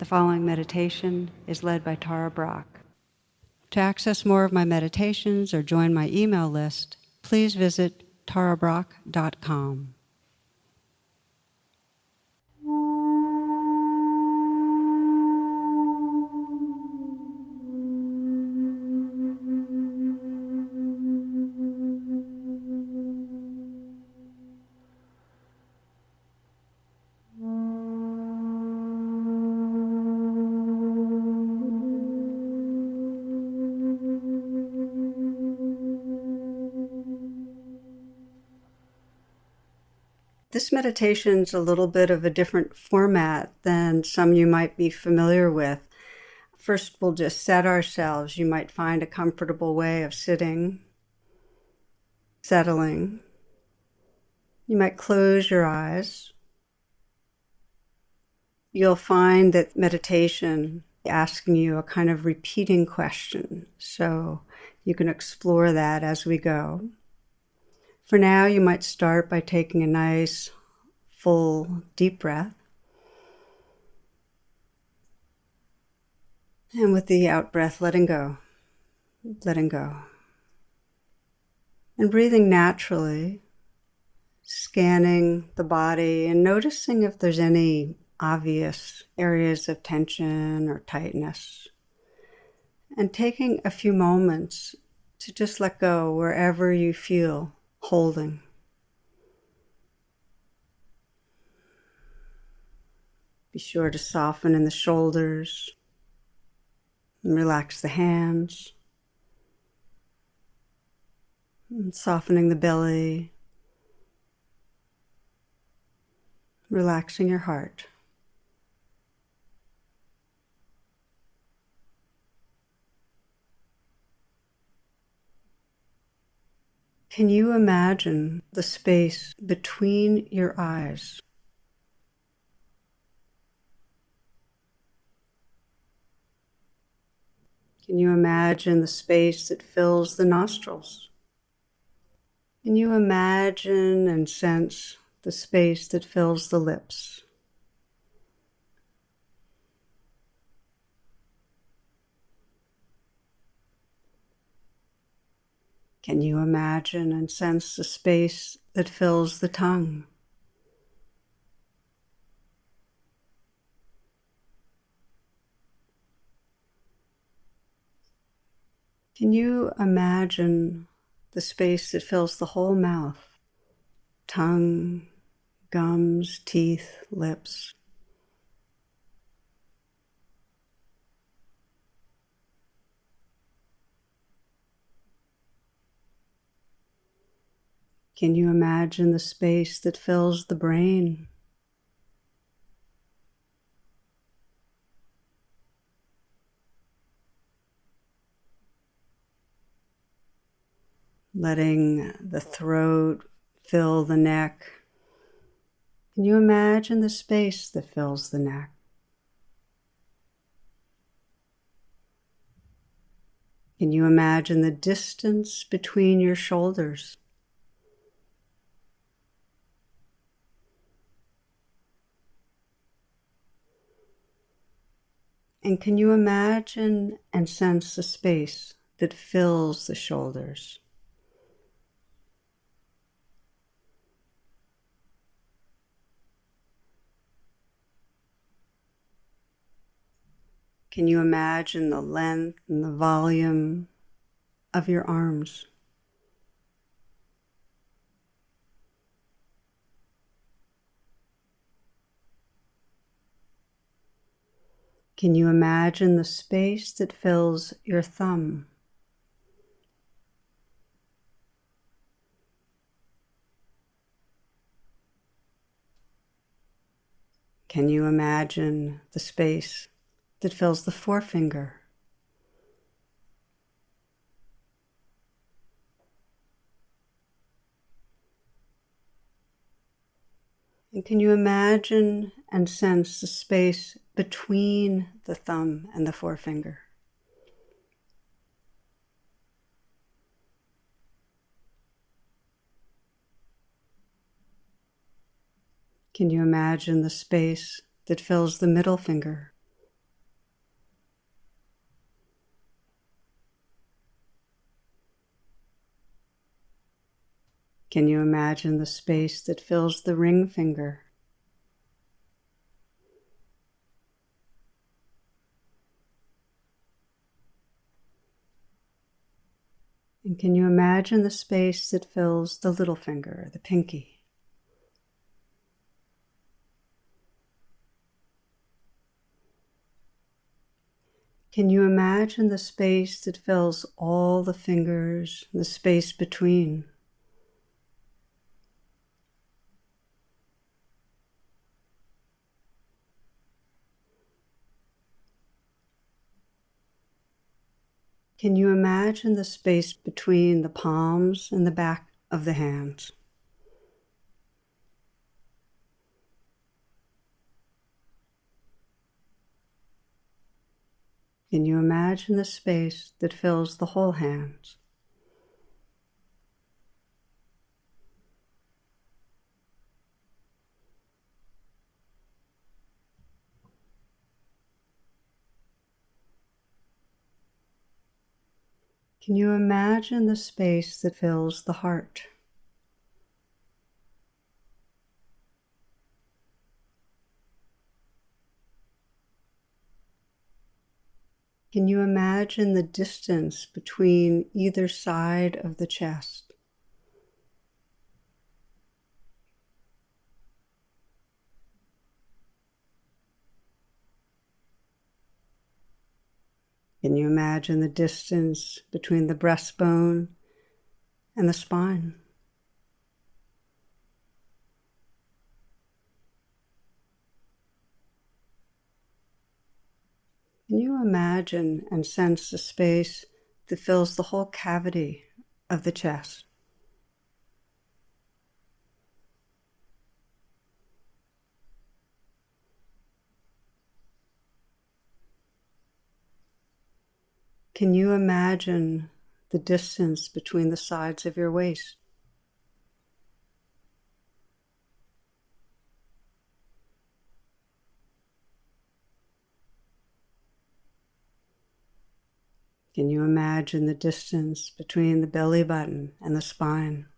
The following meditation is led by Tara Brach. To access more of my meditations or join my email list, please visit tarabrach.com. This meditation's a little bit of a different format than some you might be familiar with. First, we'll just set ourselves. You might find a comfortable way of sitting, settling. You might close your eyes. You'll find that meditation asking you a kind of repeating question, so you can explore that as we go. For now, you might start by taking a nice, full, deep breath. And with the out breath, letting go. And breathing naturally, scanning the body and noticing if there's any obvious areas of tension or tightness. And taking a few moments to just let go wherever you feel holding. Be sure to soften in the shoulders and relax the hands. And softening the belly, relaxing your heart. Can you imagine the space between your eyes? Can you imagine the space that fills the nostrils? Can you imagine and sense the space that fills the lips? Can you imagine and sense the space that fills the tongue? Can you imagine the space that fills the whole mouth? Tongue, gums, teeth, lips. Can you imagine the space that fills the brain? Letting the throat fill the neck. Can you imagine the space that fills the neck? Can you imagine the distance between your shoulders? And can you imagine and sense the space that fills the shoulders? Can you imagine the length and the volume of your arms? Can you imagine the space that fills your thumb? Can you imagine the space that fills the forefinger? And can you imagine and sense the space between the thumb and the forefinger? Can you imagine the space that fills the middle finger? Can you imagine the space that fills the ring finger? And can you imagine the space that fills the little finger, the pinky? Can you imagine the space that fills all the fingers, the space between? Can you imagine the space between the palms and the back of the hands? Can you imagine the space that fills the whole hands? Can you imagine the space that fills the heart? Can you imagine the distance between either side of the chest? Can you imagine the distance between the breastbone and the spine? Can you imagine and sense the space that fills the whole cavity of the chest? Can you imagine the distance between the sides of your waist? Can you imagine the distance between the belly button and the spine?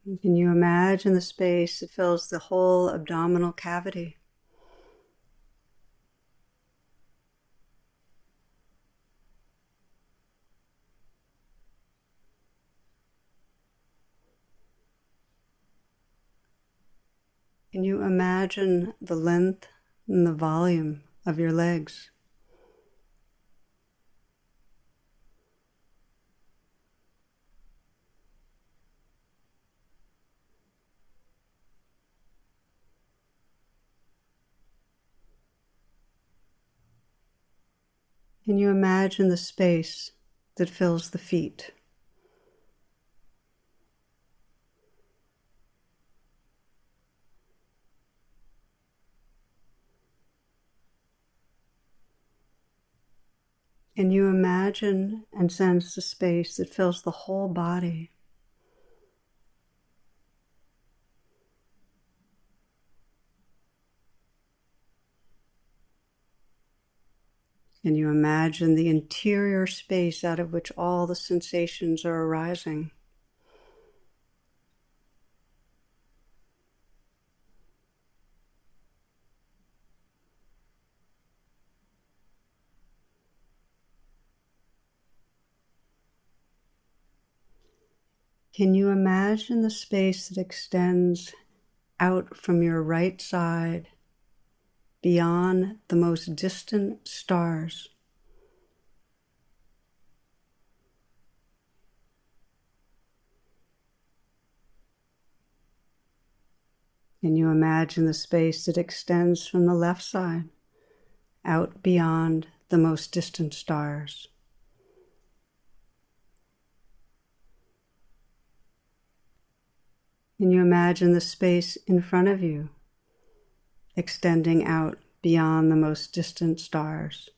And can you imagine the space that fills the whole abdominal cavity? Can you imagine the length and the volume of your legs? Can you imagine the space that fills the feet? Can you imagine and sense the space that fills the whole body? Can you imagine the interior space out of which all the sensations are arising? Can you imagine the space that extends out from your right side beyond the most distant stars? Can you imagine the space that extends from the left side out beyond the most distant stars? Can you imagine the space in front of you extending out beyond the most distant stars?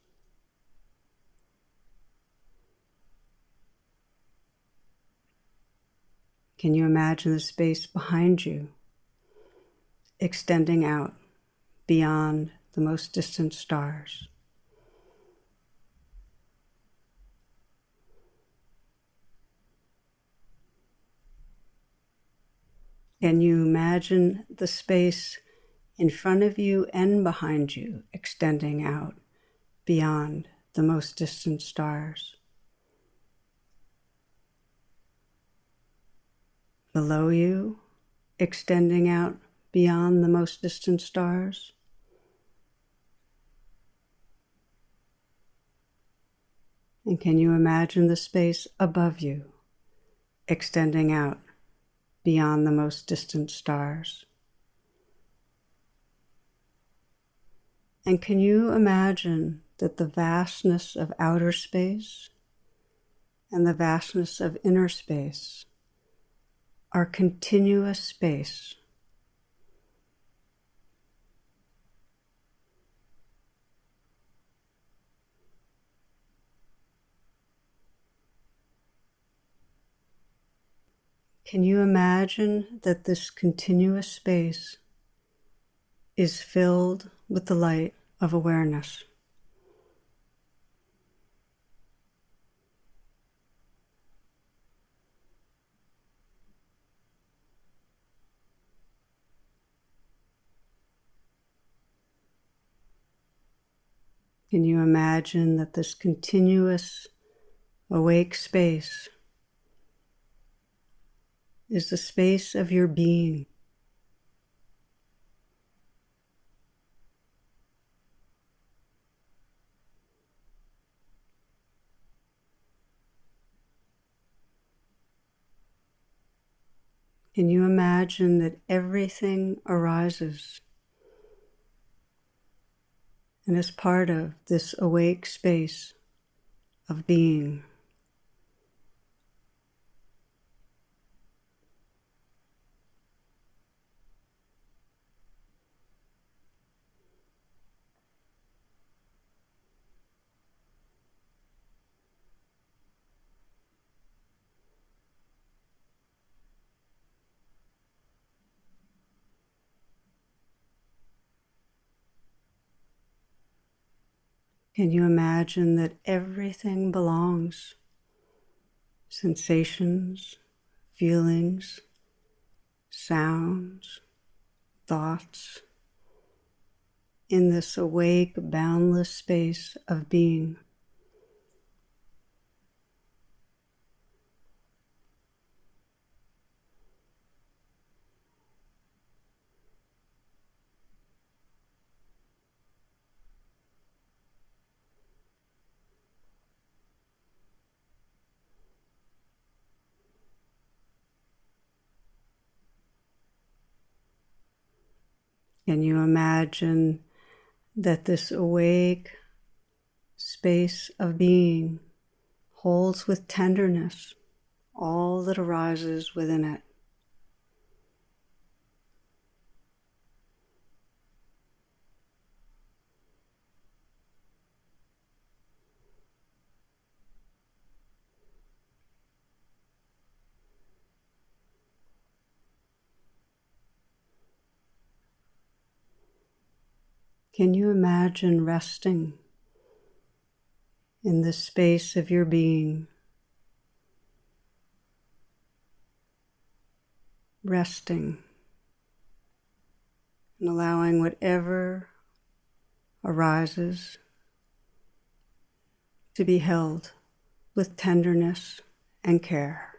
Can you imagine the space behind you extending out beyond the most distant stars. Can you imagine the space in front of you and behind you extending out beyond the most distant stars? Below you, extending out beyond the most distant stars? And can you imagine the space above you, extending out beyond the most distant stars? And can you imagine that the vastness of outer space and the vastness of inner space are continuous space? Can you imagine that this continuous space is filled with the light of awareness? Can you imagine that this continuous awake space is the space of your being? Can you imagine that everything arises and is part of this awake space of being? Can you imagine that everything belongs? Sensations, feelings, sounds, thoughts, in this awake, boundless space of being. Can you imagine that this awake space of being holds with tenderness all that arises within it? Can you imagine resting in this space of your being? Resting and allowing whatever arises to be held with tenderness and care.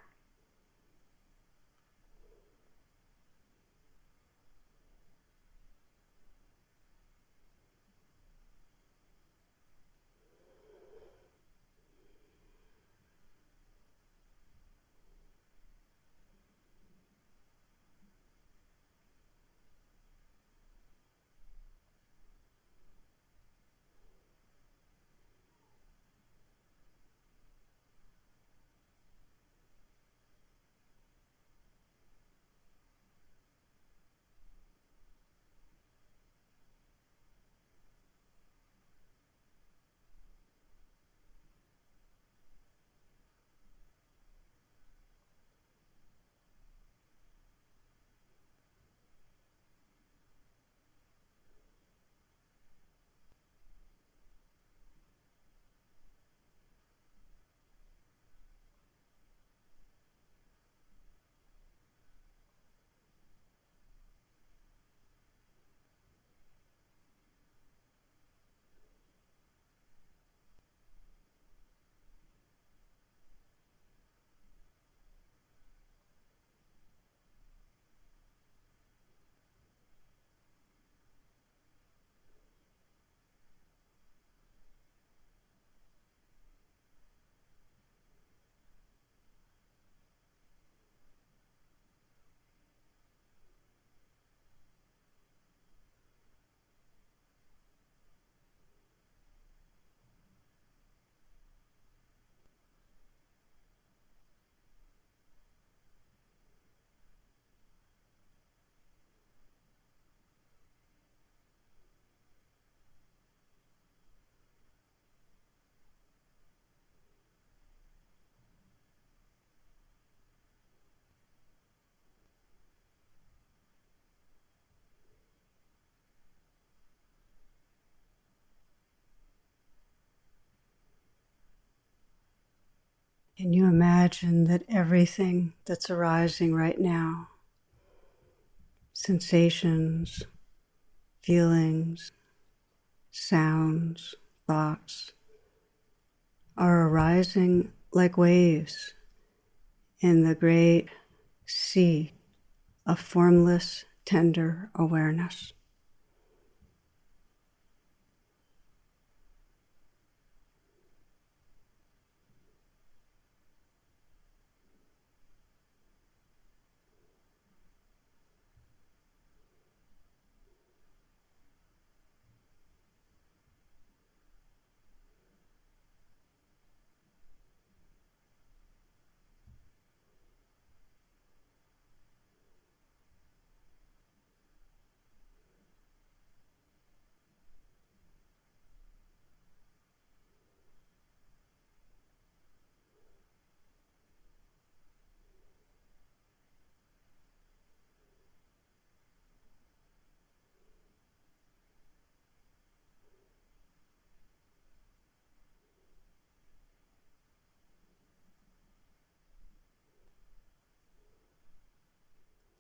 Can you imagine that everything that's arising right now, sensations, feelings, sounds, thoughts, are arising like waves in the great sea of formless, tender awareness?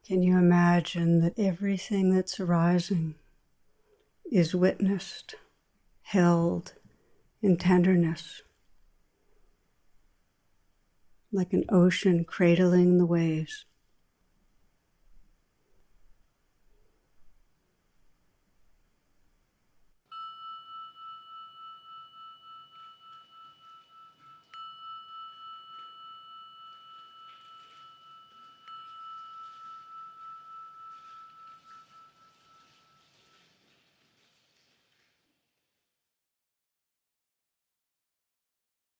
Can you imagine that everything that's arising is witnessed, held in tenderness, like an ocean cradling the waves?